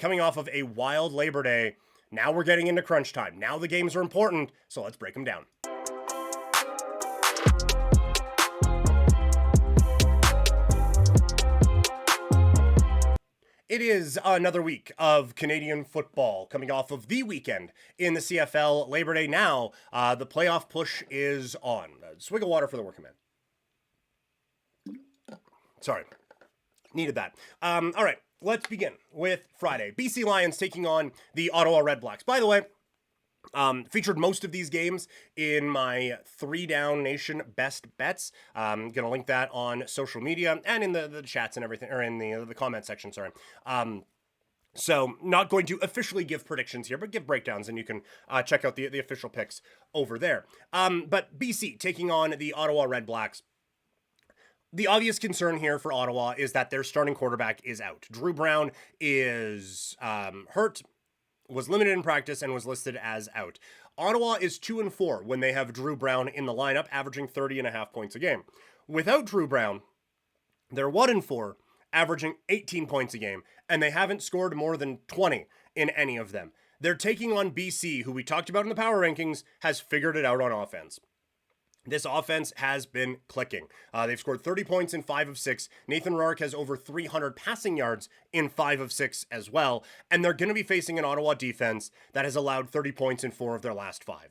coming off of a wild Labor Day. Now we're getting into crunch time. Now the games are important, so let's break them down. It is another week of Canadian football coming off of the weekend in the CFL. Labor Day now, the playoff push is on. Swig of water for the working man. Sorry, needed that. All right, let's begin with Friday. BC Lions taking on the Ottawa Redblacks. By the way, featured most of these games in my 3 Down Nation best bets. I'm going to link that on social media and in the chats and everything, or in the comment section, sorry. So not going to officially give predictions here, but give breakdowns, and you can check out the official picks over there. But BC taking on the Ottawa Redblacks. The obvious concern here for Ottawa is that their starting quarterback is out. Drew Brown is hurt, was limited in practice, and was listed as out. Ottawa is 2-4 when they have Drew Brown in the lineup, averaging 30.5 points a game. Without Drew Brown, they're 1-4, averaging 18 points a game, and they haven't scored more than 20 in any of them. They're taking on BC, who we talked about in the power rankings, has figured it out on offense. This offense has been clicking. They've scored 30 points in 5 of 6. Nathan Rourke has over 300 passing yards in 5 of 6 as well. And they're going to be facing an Ottawa defense that has allowed 30 points in 4 of their last 5.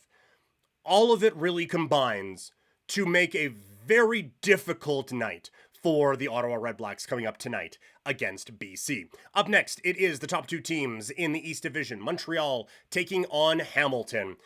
All of it really combines to make a very difficult night for the Ottawa Redblacks coming up tonight against BC. Up next, it is the top 2 teams in the East Division. Montreal taking on Hamilton.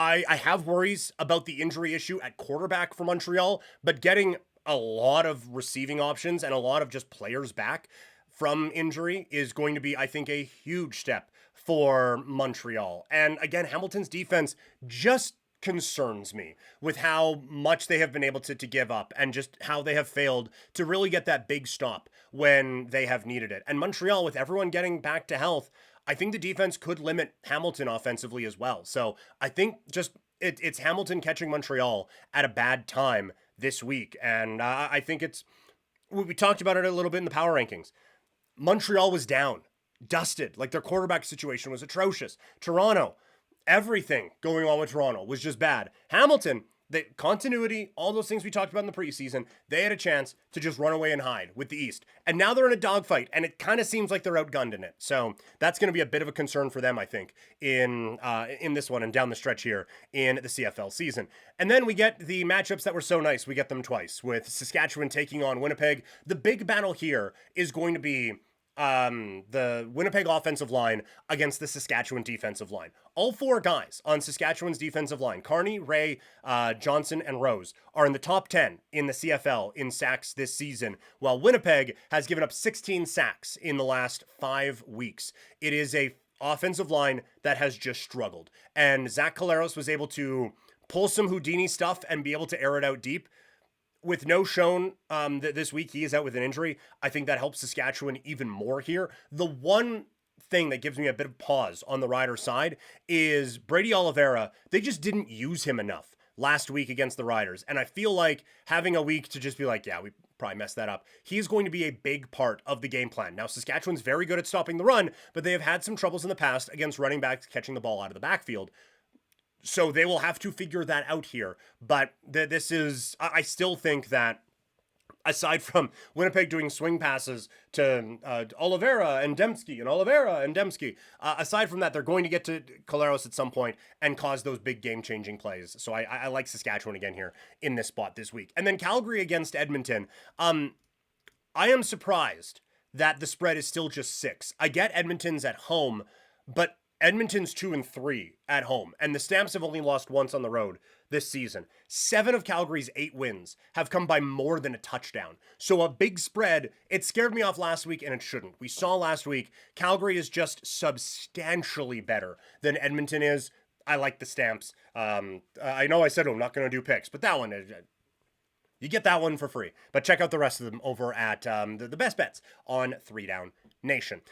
I have worries about the injury issue at quarterback for Montreal, but getting a lot of receiving options and a lot of just players back from injury is going to be, I think, a huge step for Montreal. And again, Hamilton's defense just concerns me with how much they have been able to give up and just how they have failed to really get that big stop when they have needed it. And Montreal, with everyone getting back to health, I think the defense could limit Hamilton offensively as well. So I think just it's Hamilton catching Montreal at a bad time this week. And I think we talked about it a little bit in the power rankings. Montreal was down, dusted, like their quarterback situation was atrocious. Toronto, everything going on with Toronto was just bad. Hamilton, the continuity, all those things we talked about in the preseason, they had a chance to just run away and hide with the East. And now they're in a dogfight, and it kind of seems like they're outgunned in it. So that's going to be a bit of a concern for them, I think, in this one and down the stretch here in the CFL season. And then we get the matchups that were so nice. We get them twice, with Saskatchewan taking on Winnipeg. The big battle here is going to be the Winnipeg offensive line against the Saskatchewan defensive line. All 4 guys on Saskatchewan's defensive line, Carney, Ray, Johnson, and Rose, are in the top 10 in the CFL in sacks this season, while Winnipeg has given up 16 sacks in the last 5 weeks. It is a offensive line that has just struggled. And Zach Collaros was able to pull some Houdini stuff and be able to air it out deep. With no shown this week, he is out with an injury. I think that helps Saskatchewan even more here. The one thing that gives me a bit of pause on the Riders side is Brady Oliveira. They just didn't use him enough last week against the Riders. And I feel like having a week to just be like, yeah, we probably messed that up. He's going to be a big part of the game plan. Now, Saskatchewan's very good at stopping the run, but they have had some troubles in the past against running backs catching the ball out of the backfield. So they will have to figure that out here. But this is, I still think that aside from Winnipeg doing swing passes to Oliveira and Dembski and Oliveira and Dembski, aside from that, they're going to get to Collaros at some point and cause those big game-changing plays. So I like Saskatchewan again here in this spot this week. And then Calgary against Edmonton. I am surprised that the spread is still just 6. I get Edmonton's at home, but Edmonton's 2-3 at home, and the Stamps have only lost once on the road this season. 7 of Calgary's 8 wins have come by more than a touchdown. So a big spread, it scared me off last week, and it shouldn't. We saw last week, Calgary is just substantially better than Edmonton is. I like the Stamps. I know I said I'm not going to do picks, but that one, you get that one for free. But check out the rest of them over at the best bets on 3 Down Nation.